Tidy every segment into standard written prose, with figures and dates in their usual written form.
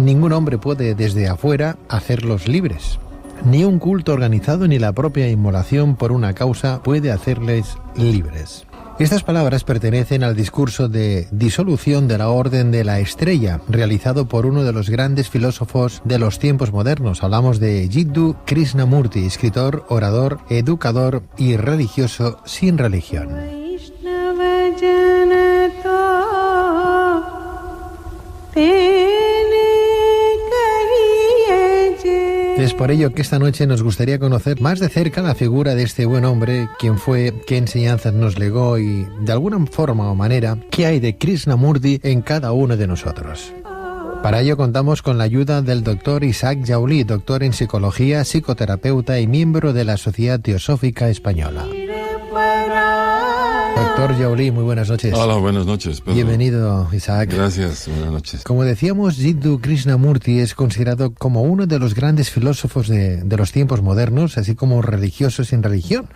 Ningún hombre puede desde afuera hacerlos libres. Ni un culto organizado ni la propia inmolación por una causa puede hacerles libres. Estas palabras pertenecen al discurso de disolución de la Orden de la Estrella, realizado por uno de los grandes filósofos de los tiempos modernos. Hablamos de Jiddu Krishnamurti, escritor, orador, educador y religioso sin religión. Es por ello que esta noche nos gustaría conocer más de cerca la figura de este buen hombre, quién fue, qué enseñanzas nos legó y, de alguna forma o manera, qué hay de Krishnamurti en cada uno de nosotros. Para ello contamos con la ayuda del doctor Isaac Jaulí, doctor en psicología, psicoterapeuta y miembro de la Sociedad Teosófica Española. Doctor Jaulí, muy buenas noches. Hola, buenas noches, Pedro. Bienvenido, Isaac. Gracias, buenas noches. Como decíamos, Jiddu Krishnamurti es considerado como uno de los grandes filósofos de los tiempos modernos, así como religioso sin religión.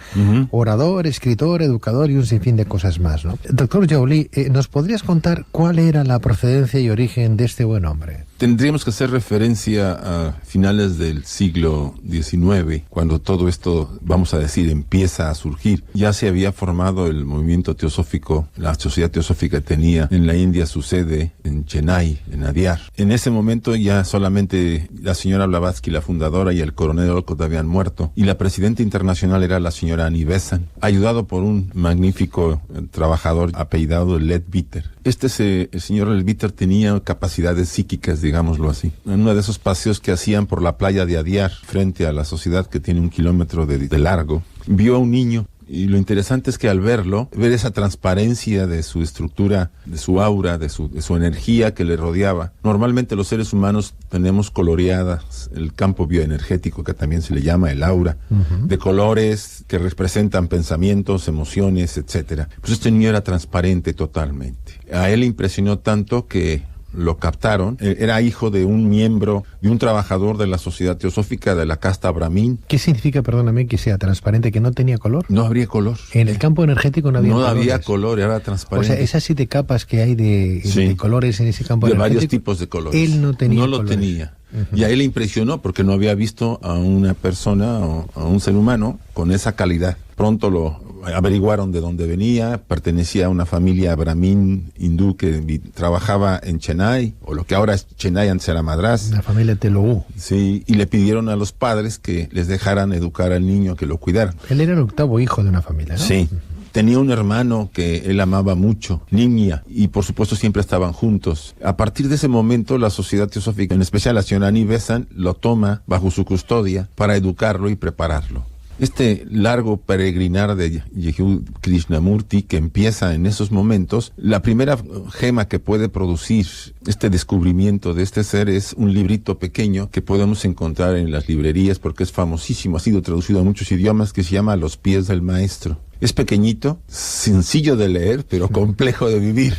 Orador, escritor, educador y un sinfín de cosas más, ¿no? Doctor Jaulí, ¿nos podrías contar cuál era la procedencia y origen de este buen hombre? Tendríamos que hacer referencia a finales del siglo XIX, cuando todo esto, vamos a decir, empieza a surgir. Ya se había formado el movimiento teosófico, la sociedad teosófica tenía en la India su sede en Chennai, en Adyar. En ese momento ya solamente la señora Blavatsky, la fundadora, y el coronel Olcott habían muerto, y la presidenta internacional era la señora Annie Besant, ayudado por un magnífico trabajador apellidado Leadbeater. El señor Leadbeater tenía capacidades psíquicas, digámoslo así. En uno de esos paseos que hacían por la playa de Adyar, frente a la sociedad que tiene 1 kilómetro de largo, vio a un niño. Y lo interesante es que al verlo, ver esa transparencia de su estructura, de su aura, de su energía que le rodeaba. Normalmente los seres humanos tenemos coloreadas el campo bioenergético, que también se le llama el aura, de colores que representan pensamientos, emociones, etcétera. Pues este niño era transparente totalmente. A él le impresionó tanto que lo captaron. Era hijo de un miembro, de un trabajador de la sociedad teosófica de la casta Brahmin. ¿Qué significa, perdóname, que sea transparente, que no tenía color? No habría color. En el campo energético no había colores. No había color, era transparente. O sea, esas 7 capas que hay de colores en ese campo energético. De varios tipos de colores. Él no tenía No lo colores. tenía. Y a él le impresionó porque no había visto a una persona o a un ser humano con esa calidad. Pronto lo averiguaron de dónde venía. Pertenecía a una familia brahmin hindú que trabajaba en Chennai, o lo que ahora es Chennai, antes era Madrás. La familia Telugu. Sí, y le pidieron a los padres que les dejaran educar al niño, que lo cuidaran. Él era el 8º hijo de una familia, ¿no? Sí. Tenía un hermano que él amaba mucho, Nimia, y por supuesto siempre estaban juntos. A partir de ese momento, la sociedad teosófica, en especial la señora Annie Besant, lo toma bajo su custodia para educarlo y prepararlo. Este largo peregrinar de Jiddu Krishnamurti, que empieza en esos momentos, la primera gema que puede producir este descubrimiento de este ser es un librito pequeño que podemos encontrar en las librerías porque es famosísimo, ha sido traducido a muchos idiomas, que se llama Los pies del maestro. Es pequeñito, sencillo de leer, pero complejo de vivir.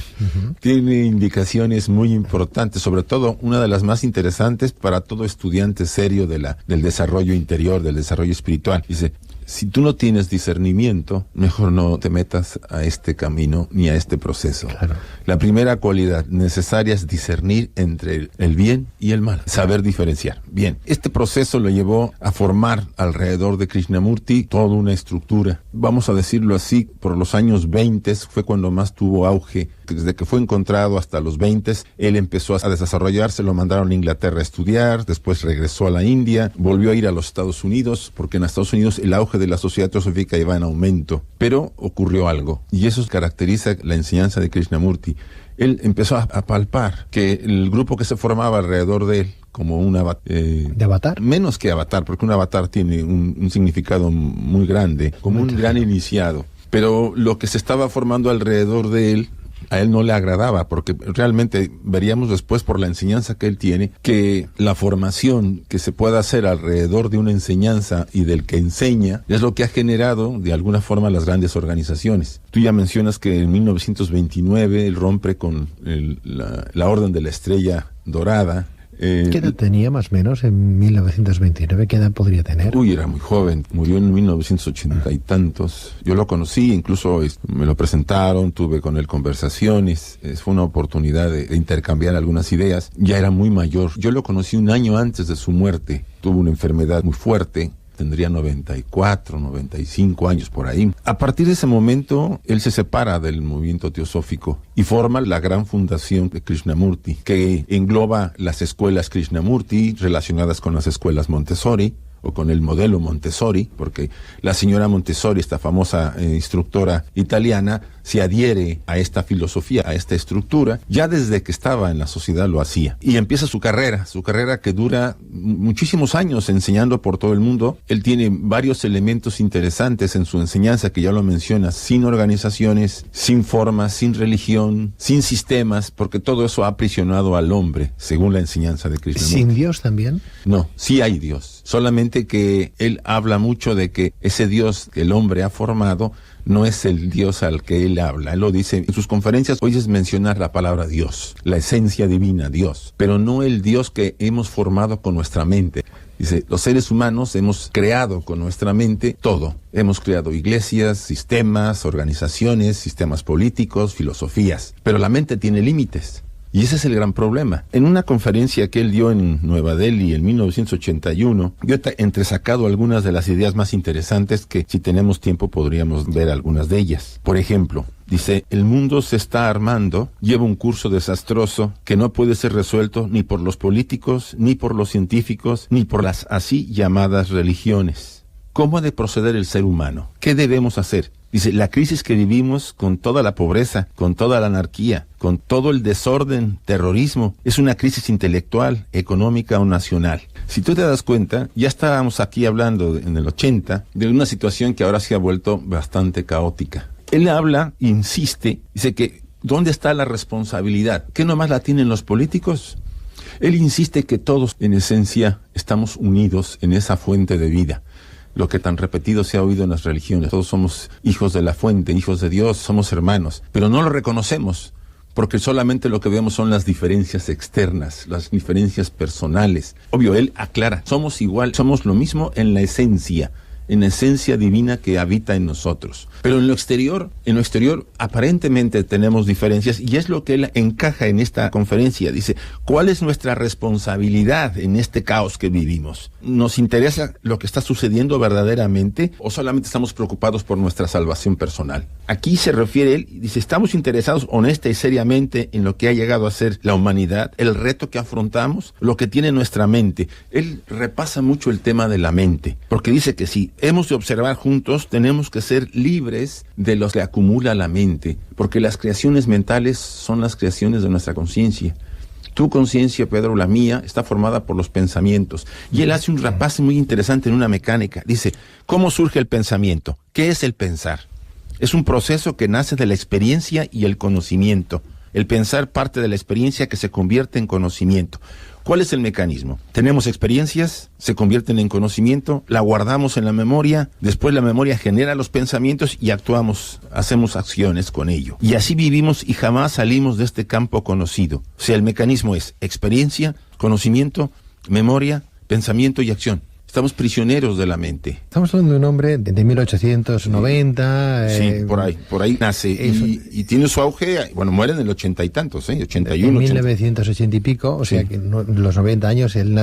Tiene indicaciones muy importantes, sobre todo una de las más interesantes para todo estudiante serio del desarrollo interior, del desarrollo espiritual. Dice, si tú no tienes discernimiento, mejor no te metas a este camino ni a este proceso. Claro. La primera cualidad necesaria es discernir entre el bien y el mal, saber diferenciar. Bien, este proceso lo llevó a formar alrededor de Krishnamurti toda una estructura. Vamos a decirlo así, por los años 20 fue cuando más tuvo auge. Desde que fue encontrado hasta los 20, él empezó a desarrollarse, lo mandaron a Inglaterra a estudiar, después regresó a la India, volvió a ir a los Estados Unidos, porque en Estados Unidos el auge de la sociedad teosófica iba en aumento. Pero ocurrió algo, y eso caracteriza la enseñanza de Krishnamurti. Él empezó a palpar que el grupo que se formaba alrededor de él, como un avatar. ¿De avatar? Menos que avatar, porque un avatar tiene un significado muy grande, como un gran iniciado. Pero lo que se estaba formando alrededor de él, a él no le agradaba, porque realmente veríamos después por la enseñanza que él tiene, que la formación que se pueda hacer alrededor de una enseñanza y del que enseña es lo que ha generado de alguna forma las grandes organizaciones. Tú ya mencionas que en 1929 él rompe con la Orden de la Estrella Dorada. ¿Qué edad tenía más o menos en 1929? ¿Qué edad podría tener? Era muy joven, murió en 1980 y tantos. Yo lo conocí, incluso me lo presentaron, tuve con él conversaciones, fue una oportunidad de intercambiar algunas ideas. Ya era muy mayor, yo lo conocí un año antes de su muerte, tuvo una enfermedad muy fuerte. Tendría 94, 95 años por ahí. A partir de ese momento, él se separa del movimiento teosófico y forma la gran fundación de Krishnamurti, que engloba las escuelas Krishnamurti relacionadas con las escuelas Montessori, o con el modelo Montessori, porque la señora Montessori, esta famosa instructora italiana, se adhiere a esta filosofía, a esta estructura, ya desde que estaba en la sociedad lo hacía. Y empieza su carrera que dura muchísimos años enseñando por todo el mundo. Él tiene varios elementos interesantes en su enseñanza, que ya lo menciona, sin organizaciones, sin formas, sin religión, sin sistemas, porque todo eso ha aprisionado al hombre, según la enseñanza de Krishnamurti. ¿Sin Dios también? No, sí hay Dios, solamente que él habla mucho de que ese Dios que el hombre ha formado no es el Dios al que él habla. Él lo dice en sus conferencias, oyes mencionar la palabra Dios, la esencia divina, Dios, pero no el Dios que hemos formado con nuestra mente. Dice, los seres humanos hemos creado con nuestra mente todo. Hemos creado iglesias, sistemas, organizaciones, sistemas políticos, filosofías, pero la mente tiene límites. Y ese es el gran problema. En una conferencia que él dio en Nueva Delhi en 1981, yo he entresacado algunas de las ideas más interesantes que, si tenemos tiempo, podríamos ver algunas de ellas. Por ejemplo, dice, el mundo se está armando, lleva un curso desastroso que no puede ser resuelto ni por los políticos, ni por los científicos, ni por las así llamadas religiones. ¿Cómo ha de proceder el ser humano? ¿Qué debemos hacer? Dice, la crisis que vivimos con toda la pobreza, con toda la anarquía, con todo el desorden, terrorismo, es una crisis intelectual, económica o nacional. Si tú te das cuenta, ya estábamos aquí hablando en el 80 de una situación que ahora se ha vuelto bastante caótica. Él habla, insiste, dice que ¿dónde está la responsabilidad? ¿Qué nomás la tienen los políticos? Él insiste que todos, en esencia, estamos unidos en esa fuente de vida. Lo que tan repetido se ha oído en las religiones. Todos somos hijos de la fuente, hijos de Dios, somos hermanos. Pero no lo reconocemos, porque solamente lo que vemos son las diferencias externas, las diferencias personales. Obvio, él aclara, somos igual, somos lo mismo en la esencia divina que habita en nosotros. Pero en lo exterior aparentemente tenemos diferencias, y es lo que él encaja en esta conferencia. Dice, ¿cuál es nuestra responsabilidad en este caos que vivimos? ¿Nos interesa lo que está sucediendo verdaderamente o solamente estamos preocupados por nuestra salvación personal? Aquí se refiere él, dice, estamos interesados honesta y seriamente en lo que ha llegado a ser la humanidad, el reto que afrontamos, lo que tiene nuestra mente. Él repasa mucho el tema de la mente, porque dice que si hemos de observar juntos, tenemos que ser libres de los que acumula la mente, porque las creaciones mentales son las creaciones de nuestra conciencia. Tu conciencia, Pedro, la mía, está formada por los pensamientos. Y él hace un repaso muy interesante en una mecánica. Dice, ¿cómo surge el pensamiento? ¿Qué es el pensar? Es un proceso que nace de la experiencia y el conocimiento. El pensar parte de la experiencia que se convierte en conocimiento. ¿Cuál es el mecanismo? Tenemos experiencias, se convierten en conocimiento, la guardamos en la memoria, después la memoria genera los pensamientos y actuamos, hacemos acciones con ello. Y así vivimos y jamás salimos de este campo conocido. O sea, el mecanismo es experiencia, conocimiento, memoria, pensamiento y acción. Estamos prisioneros de la mente. Estamos hablando de un hombre de 1890. Sí, por ahí nace y tiene su auge, bueno, muere en el 80 y tantos, 81. En 1980 y pico, o sea que los 90 años, él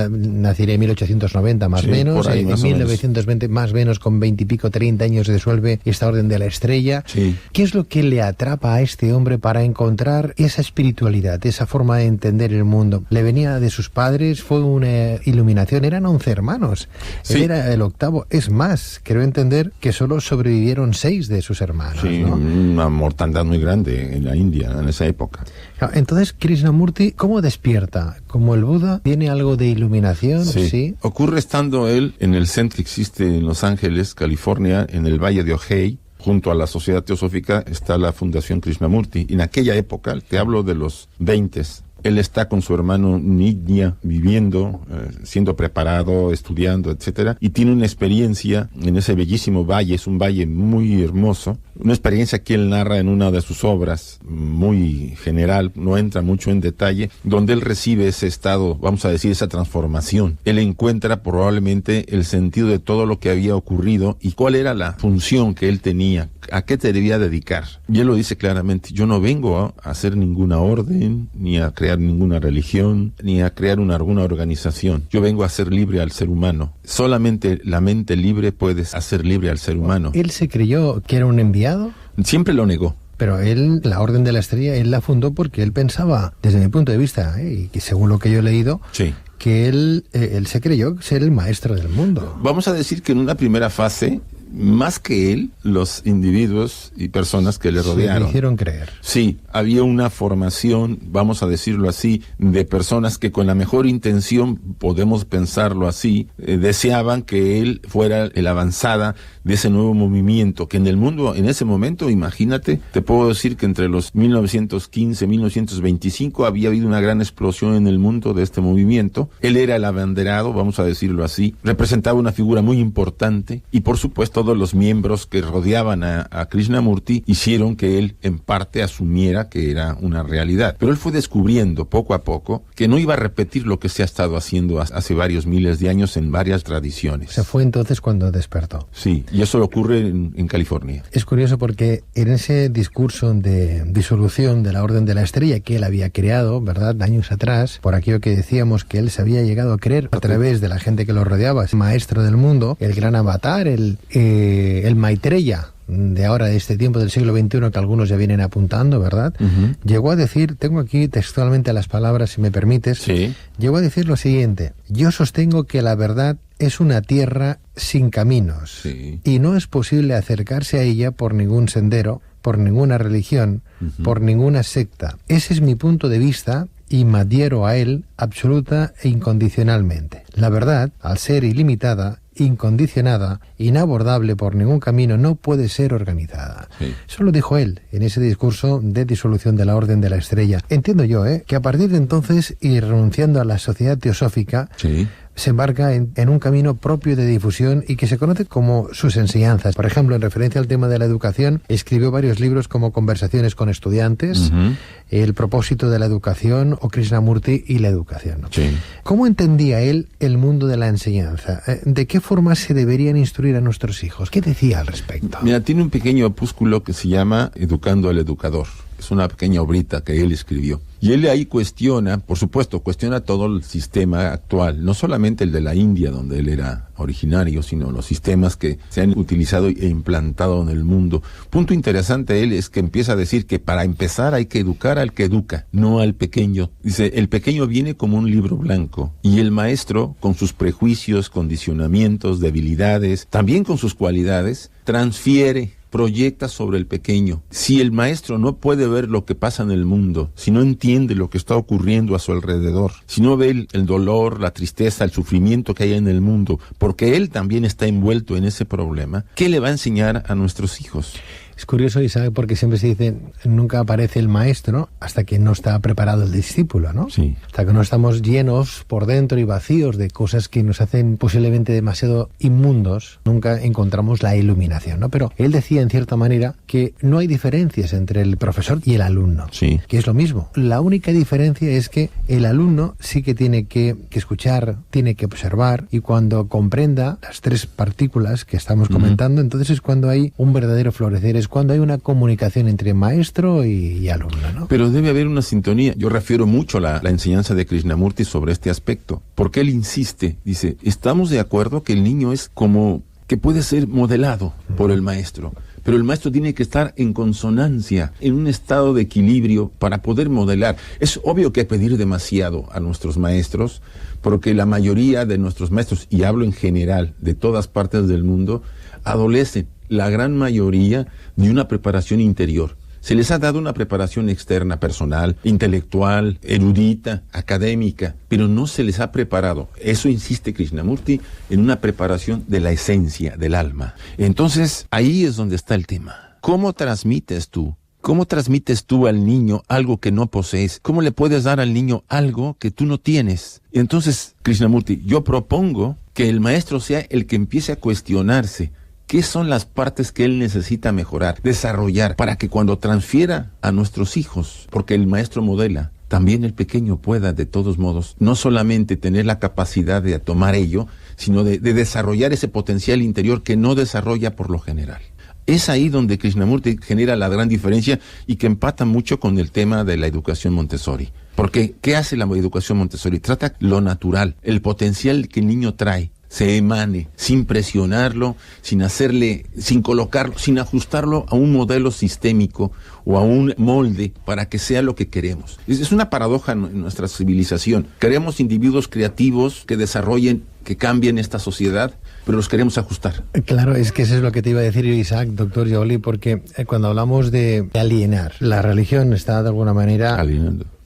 nacería en 1890 más o menos, en 1920 más o menos con 20 y pico, 30 años se disuelve esta Orden de la Estrella. Sí. ¿Qué es lo que le atrapa a este hombre para encontrar esa espiritualidad, esa forma de entender el mundo? ¿Le venía de sus padres? ¿Fue una iluminación? Eran 11 hermanos. Sí. Él era el octavo. Es más, creo entender que solo sobrevivieron 6 de sus hermanos. Sí, ¿no? Una mortandad muy grande en la India en esa época. Entonces, Krishnamurti, ¿cómo despierta? ¿Como el Buda? ¿Tiene algo de iluminación? Sí. Ocurre estando él en el centro que existe en Los Ángeles, California, en el Valle de Ojai. Junto a la Sociedad Teosófica está la Fundación Krishnamurti. En aquella época, te hablo de los 20s, Él está con su hermano Nidya viviendo, siendo preparado, estudiando, etcétera, y tiene una experiencia en ese bellísimo valle, es un valle muy hermoso, una experiencia que él narra en una de sus obras, muy general, no entra mucho en detalle, donde él recibe ese estado, vamos a decir, esa transformación. Él encuentra probablemente el sentido de todo lo que había ocurrido y cuál era la función que él tenía, a qué te debía dedicar. Y él lo dice claramente: yo no vengo a hacer ninguna orden, ni a crear ninguna religión, ni a crear alguna organización. Yo vengo a hacer libre al ser humano. Solamente la mente libre puede hacer libre al ser humano. ¿Él se creyó que era un enviado? Siempre lo negó. Pero él, la Orden de la Estrella, él la fundó porque él pensaba, desde mi punto de vista, y que según lo que yo he leído, sí, que él se creyó ser el maestro del mundo. Vamos a decir que en una primera fase, más que él, los individuos y personas que le rodearon. Se le hicieron creer. Sí, había una formación, vamos a decirlo así, de personas que con la mejor intención, podemos pensarlo así, deseaban que él fuera la avanzada de ese nuevo movimiento, que en el mundo, en ese momento, imagínate, te puedo decir que entre los 1915 y 1925 había habido una gran explosión en el mundo de este movimiento. Él era el abanderado, vamos a decirlo así, representaba una figura muy importante y por supuesto todos los miembros que rodeaban a Krishnamurti hicieron que él en parte asumiera que era una realidad. Pero él fue descubriendo poco a poco que no iba a repetir lo que se ha estado haciendo hace varios miles de años en varias tradiciones. O sea, fue entonces cuando despertó. Sí, y eso ocurre en California. Es curioso porque en ese discurso de disolución de la Orden de la Estrella que él había creado, ¿verdad?, años atrás, por aquello que decíamos que él se había llegado a creer a través de la gente que lo rodeaba, es maestro del mundo, el gran avatar, el Maitreya de ahora, de este tiempo del siglo XXI, que algunos ya vienen apuntando, ¿verdad? Uh-huh. Llegó a decir, tengo aquí textualmente las palabras, si me permites, sí. Llegó a decir lo siguiente: yo sostengo que la verdad es una tierra sin caminos, sí, y no es posible acercarse a ella por ningún sendero, por ninguna religión, uh-huh, por ninguna secta. Ese es mi punto de vista y me adhiero a él absoluta e incondicionalmente. La verdad, al ser ilimitada, incondicionada, inabordable por ningún camino, no puede ser organizada. Sí. Eso lo dijo él en ese discurso de disolución de la Orden de la Estrella. Entiendo yo, que a partir de entonces, y renunciando a la sociedad teosófica, sí, se embarca en un camino propio de difusión y que se conoce como sus enseñanzas. Por ejemplo, en referencia al tema de la educación, escribió varios libros como Conversaciones con estudiantes, uh-huh, El propósito de la educación o Krishnamurti y la educación. Sí. ¿Cómo entendía él el mundo de la enseñanza? ¿De qué forma se deberían instruir a nuestros hijos? ¿Qué decía al respecto? Mira, tiene un pequeño opúsculo que se llama Educando al Educador. Es una pequeña obrita que él escribió. Y él ahí cuestiona, por supuesto, cuestiona todo el sistema actual, no solamente el de la India, donde él era originario, sino los sistemas que se han utilizado e implantado en el mundo. Punto interesante él es que empieza a decir que para empezar hay que educar al que educa, no al pequeño. Dice, el pequeño viene como un libro blanco y el maestro, con sus prejuicios, condicionamientos, debilidades, también con sus cualidades, transfiere, proyecta sobre el pequeño. Si el maestro no puede ver lo que pasa en el mundo, si no entiende lo que está ocurriendo a su alrededor, si no ve el dolor, la tristeza, el sufrimiento que hay en el mundo, porque él también está envuelto en ese problema, ¿qué le va a enseñar a nuestros hijos? Es curioso, Isaac, porque siempre se dice, nunca aparece el maestro hasta que no está preparado el discípulo, ¿no? Sí. Hasta que no estamos llenos por dentro y vacíos de cosas que nos hacen posiblemente demasiado inmundos, nunca encontramos la iluminación, ¿no? Pero él decía, en cierta manera, que no hay diferencias entre el profesor y el alumno, sí, que es lo mismo. La única diferencia es que el alumno sí que tiene que escuchar, tiene que observar, y cuando comprenda las tres partículas que estamos comentando, uh-huh, entonces es cuando hay un verdadero florecer, es cuando hay una comunicación entre maestro y alumno, ¿no? Pero debe haber una sintonía. Yo refiero mucho la enseñanza de Krishnamurti sobre este aspecto, porque él insiste, dice, estamos de acuerdo que el niño es como que puede ser modelado por el maestro, pero el maestro tiene que estar en consonancia, en un estado de equilibrio para poder modelar. Es obvio que pedir demasiado a nuestros maestros, porque la mayoría de nuestros maestros, y hablo en general de todas partes del mundo, adolecen, la gran mayoría, de una preparación interior. Se les ha dado una preparación externa, personal, intelectual, erudita, académica, pero no se les ha preparado, eso insiste Krishnamurti, en una preparación de la esencia, del alma. Entonces, ahí es donde está el tema. ¿Cómo transmites tú ¿Cómo transmites tú al niño algo que no posees? ¿Cómo le puedes dar al niño algo que tú no tienes? Entonces, Krishnamurti, yo propongo que el maestro sea el que empiece a cuestionarse qué son las partes que él necesita mejorar, desarrollar, para que cuando transfiera a nuestros hijos, porque el maestro modela, también el pequeño pueda, de todos modos, no solamente tener la capacidad de tomar ello, sino de desarrollar ese potencial interior que no desarrolla por lo general. Es ahí donde Krishnamurti genera la gran diferencia y que empata mucho con el tema de la educación Montessori. Porque, ¿qué hace la educación Montessori? Trata lo natural, el potencial que el niño trae, se emane, sin presionarlo, sin colocarlo, sin ajustarlo a un modelo sistémico o a un molde para que sea lo que queremos. Es una paradoja en nuestra civilización. Queremos individuos creativos que desarrollen, que cambien esta sociedad, pero los queremos ajustar. Claro, es que eso es lo que te iba a decir Isaac, doctor Joly, porque cuando hablamos de alienar, la religión está de alguna manera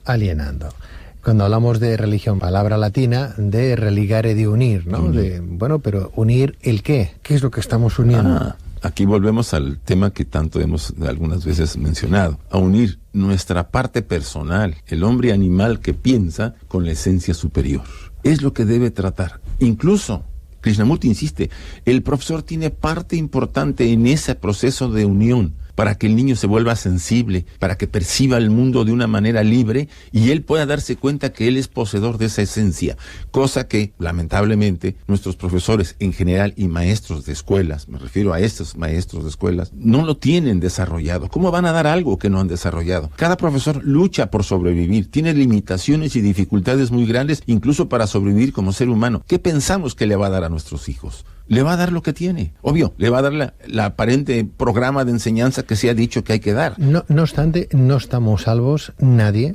alienando. Cuando hablamos de religión, palabra latina, de religare, de unir, ¿no? Pero ¿unir el qué? ¿Qué es lo que estamos uniendo? Aquí volvemos al tema que tanto hemos algunas veces mencionado, a unir nuestra parte personal, el hombre animal que piensa, con la esencia superior. Es lo que debe tratar. Incluso, Krishnamurti insiste, el profesor tiene parte importante en ese proceso de unión, para que el niño se vuelva sensible, para que perciba el mundo de una manera libre y él pueda darse cuenta que él es poseedor de esa esencia, cosa que, lamentablemente, nuestros profesores en general y maestros de escuelas, me refiero a estos maestros de escuelas, no lo tienen desarrollado. ¿Cómo van a dar algo que no han desarrollado? Cada profesor lucha por sobrevivir, tiene limitaciones y dificultades muy grandes, incluso para sobrevivir como ser humano. ¿Qué pensamos que le va a dar a nuestros hijos? Le va a dar lo que tiene, obvio, le va a dar la aparente programa de enseñanza que se ha dicho que hay que dar. No obstante, no estamos salvos, nadie.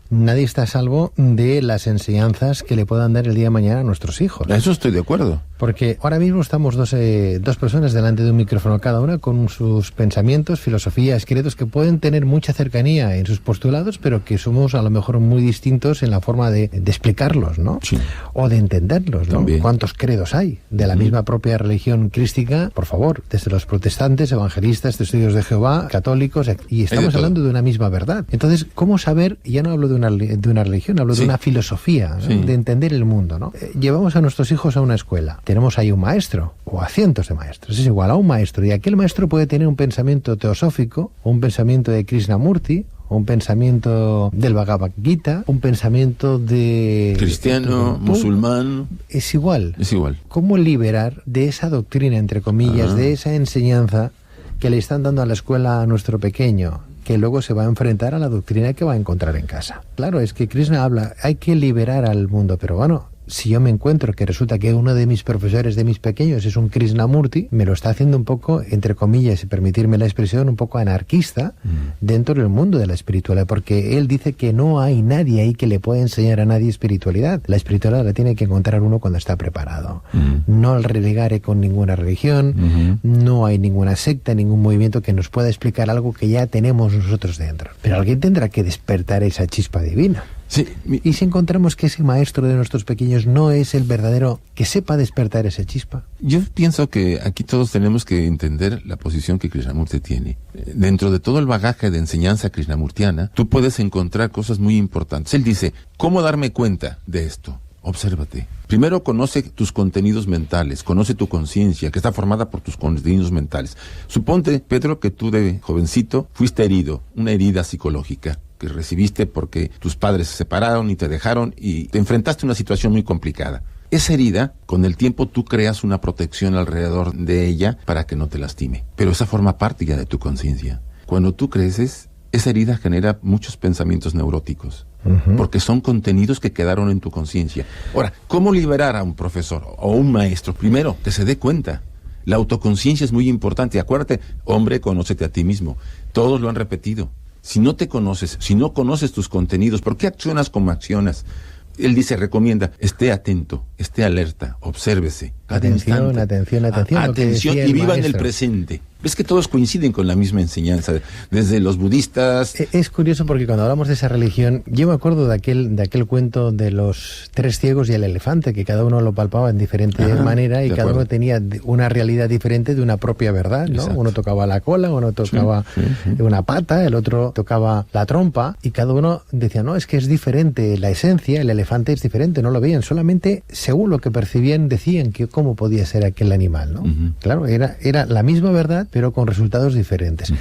Nadie está a salvo de las enseñanzas que le puedan dar el día de mañana a nuestros hijos. Eso estoy de acuerdo. Porque ahora mismo estamos dos personas delante de un micrófono cada una con sus pensamientos, filosofías, credos que pueden tener mucha cercanía en sus postulados, pero que somos a lo mejor muy distintos en la forma de explicarlos, ¿no? Sí. O de entenderlos, ¿no? También. ¿Cuántos credos hay de la misma propia religión crística? Por favor, desde los protestantes, evangelistas, testigos de Jehová, católicos, y estamos hablando de una misma verdad. Entonces, ¿cómo saber? Ya no hablo de una religión, hablo de una filosofía, ¿no? De entender el mundo, ¿no? Llevamos a nuestros hijos a una escuela. Tenemos ahí un maestro, o a cientos de maestros, es igual a un maestro, y aquel maestro puede tener un pensamiento teosófico, un pensamiento de Krishnamurti, un pensamiento del Bhagavad Gita, un pensamiento de... cristiano, musulmán... Es igual. Es igual. ¿Cómo liberar de esa doctrina, entre comillas, de esa enseñanza que le están dando a la escuela a nuestro pequeño, que luego se va a enfrentar a la doctrina que va a encontrar en casa? Claro, es que Krishna habla, hay que liberar al mundo, pero bueno, si yo me encuentro que resulta que uno de mis profesores de mis pequeños es un Krishnamurti, me lo está haciendo un poco, entre comillas, y permitirme la expresión, un poco anarquista dentro del mundo de la espiritualidad, porque él dice que no hay nadie ahí que le pueda enseñar a nadie espiritualidad. La espiritualidad la tiene que encontrar uno cuando está preparado. No al relegare con ninguna religión, no hay ninguna secta, ningún movimiento que nos pueda explicar algo que ya tenemos nosotros dentro. Pero alguien tendrá que despertar esa chispa divina. Sí. Y si encontramos que ese maestro de nuestros pequeños no es el verdadero que sepa despertar esa chispa. Yo pienso que aquí todos tenemos que entender la posición que Krishnamurti tiene. Dentro de todo el bagaje de enseñanza krishnamurtiana, tú puedes encontrar cosas muy importantes. Él dice, ¿cómo darme cuenta de esto? Obsérvate. Primero conoce tus contenidos mentales, conoce tu conciencia, que está formada por tus contenidos mentales. Suponte, Pedro, que tú de jovencito fuiste herido, una herida psicológica que recibiste porque tus padres se separaron y te dejaron y te enfrentaste a una situación muy complicada. Esa herida, con el tiempo tú creas una protección alrededor de ella para que no te lastime. Pero esa forma parte ya de tu conciencia. Cuando tú creces, esa herida genera muchos pensamientos neuróticos, porque son contenidos que quedaron en tu conciencia. Ahora, ¿cómo liberar a un profesor o un maestro? Primero, que se dé cuenta. La autoconciencia es muy importante. Acuérdate, hombre, conócete a ti mismo. Todos lo han repetido. Si no te conoces, si no conoces tus contenidos, ¿por qué accionas como accionas? Él dice, recomienda, esté atento, esté alerta, obsérvese. Atención y viva en el presente. Es que todos coinciden con la misma enseñanza, desde los budistas. Es curioso porque cuando hablamos de esa religión, yo me acuerdo de aquel cuento de los 3 ciegos y el elefante, que cada uno lo palpaba en diferente manera y cada uno tenía una realidad diferente de una propia verdad, ¿no? Exacto. Uno tocaba la cola, uno tocaba una pata, el otro tocaba la trompa, y cada uno decía, no, es que es diferente, la esencia, el elefante es diferente, no lo veían, solamente según lo que percibían decían que cómo podía ser aquel animal, ¿no? Claro, era la misma verdad, pero con resultados diferentes.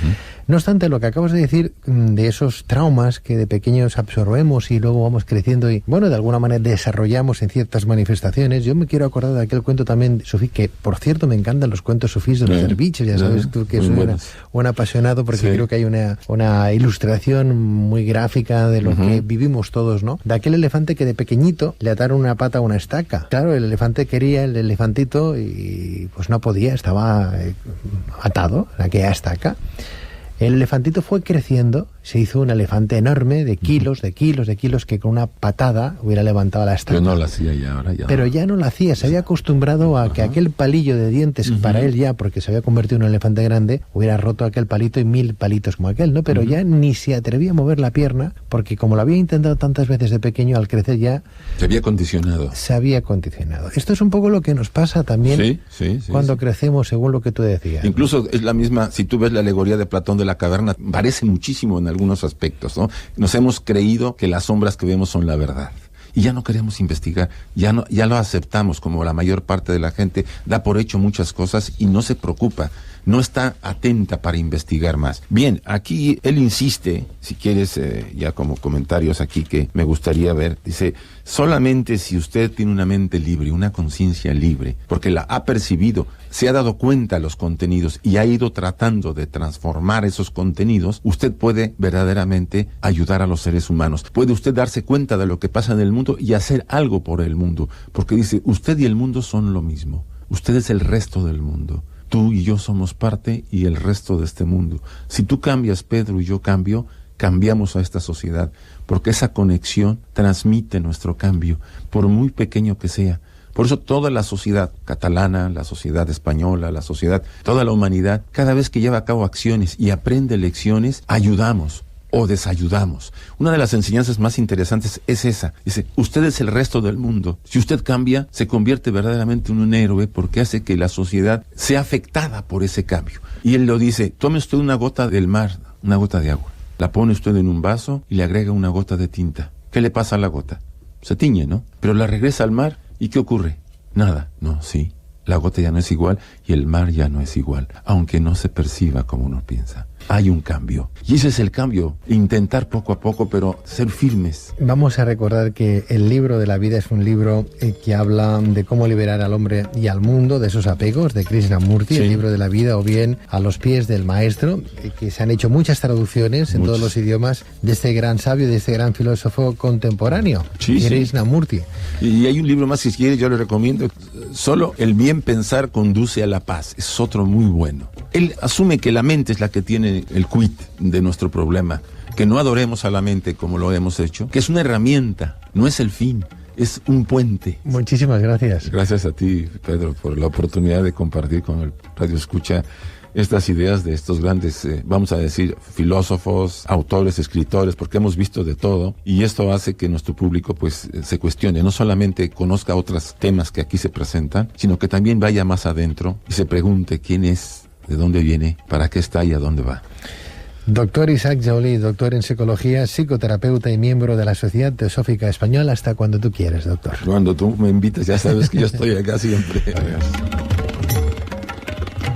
No obstante, lo que acabas de decir de esos traumas que de pequeños absorbemos y luego vamos creciendo y, bueno, de alguna manera desarrollamos en ciertas manifestaciones. Yo me quiero acordar de aquel cuento también, Sufí, que por cierto me encantan los cuentos sufís de los derviches, ya sabes tú que soy un apasionado, porque creo que hay una ilustración muy gráfica de lo que vivimos todos, ¿no? De aquel elefante que de pequeñito le ataron una pata a una estaca. Claro, el elefante quería el elefantito y pues no podía, estaba atado a aquella estaca. El elefantito fue creciendo, se hizo un elefante enorme de kilos, que con una patada hubiera levantado la estaca. Pero no lo hacía ya, ahora ya. Pero ya no lo hacía, se había acostumbrado a que aquel palillo de dientes para él ya, porque se había convertido en un elefante grande, hubiera roto aquel palito y 1000 palitos como aquel, ¿no? Pero ya ni se atrevía a mover la pierna, porque como lo había intentado tantas veces de pequeño, al crecer ya... Se había condicionado. Esto es un poco lo que nos pasa también cuando crecemos, según lo que tú decías. Incluso es la misma, si tú ves la alegoría de Platón de la caverna, parece muchísimo en algunos aspectos, ¿no? Nos hemos creído que las sombras que vemos son la verdad. Y ya no queremos investigar, ya lo aceptamos, como la mayor parte de la gente da por hecho muchas cosas y no se preocupa, no está atenta para investigar más. Bien, aquí él insiste, si quieres, ya como comentarios aquí que me gustaría ver, dice, solamente si usted tiene una mente libre, una conciencia libre, porque la ha percibido, se ha dado cuenta de los contenidos y ha ido tratando de transformar esos contenidos, usted puede verdaderamente ayudar a los seres humanos. Puede usted darse cuenta de lo que pasa en el mundo y hacer algo por el mundo, porque dice, usted y el mundo son lo mismo. Usted es el resto del mundo. Tú y yo somos parte y el resto de este mundo. Si tú cambias, Pedro, y yo cambio, cambiamos a esta sociedad, porque esa conexión transmite nuestro cambio, por muy pequeño que sea. Por eso toda la sociedad catalana, la sociedad española, la sociedad, toda la humanidad, cada vez que lleva a cabo acciones y aprende lecciones, ayudamos o desayudamos. Una de las enseñanzas más interesantes es esa. Dice, usted es el resto del mundo. Si usted cambia, se convierte verdaderamente en un héroe porque hace que la sociedad sea afectada por ese cambio. Y él lo dice, tome usted una gota del mar, una gota de agua. La pone usted en un vaso y le agrega una gota de tinta. ¿Qué le pasa a la gota? Se tiñe, ¿no? Pero la regresa al mar y ¿qué ocurre? Nada. No, sí. La gota ya no es igual y el mar ya no es igual, aunque no se perciba como uno piensa. Hay un cambio. Y ese es el cambio. Intentar poco a poco, pero ser firmes. Vamos a recordar que el libro de la vida es un libro que habla de cómo liberar al hombre y al mundo de esos apegos, de Krishnamurti, el libro de la vida, o bien A los pies del maestro, que se han hecho muchas traducciones en todos los idiomas de este gran sabio, de este gran filósofo contemporáneo, Krishnamurti. Y hay un libro más, si quieres, yo le recomiendo. Solo el bien pensar conduce a la paz. Es otro muy bueno. Él asume que la mente es la que tiene el quid de nuestro problema, que no adoremos a la mente como lo hemos hecho, que es una herramienta, no es el fin, es un puente. Muchísimas gracias. Gracias a ti, Pedro, por la oportunidad de compartir con el Radio Escucha estas ideas de estos grandes, vamos a decir, filósofos, autores, escritores, porque hemos visto de todo, y esto hace que nuestro público pues se cuestione, no solamente conozca otros temas que aquí se presentan, sino que también vaya más adentro y se pregunte quién es, de dónde viene, para qué está y a dónde va. Doctor Isaac Joly, doctor en psicología, psicoterapeuta y miembro de la Sociedad Teosófica Española, hasta cuando tú quieras, doctor. Cuando tú me invitas, ya sabes que yo estoy acá siempre.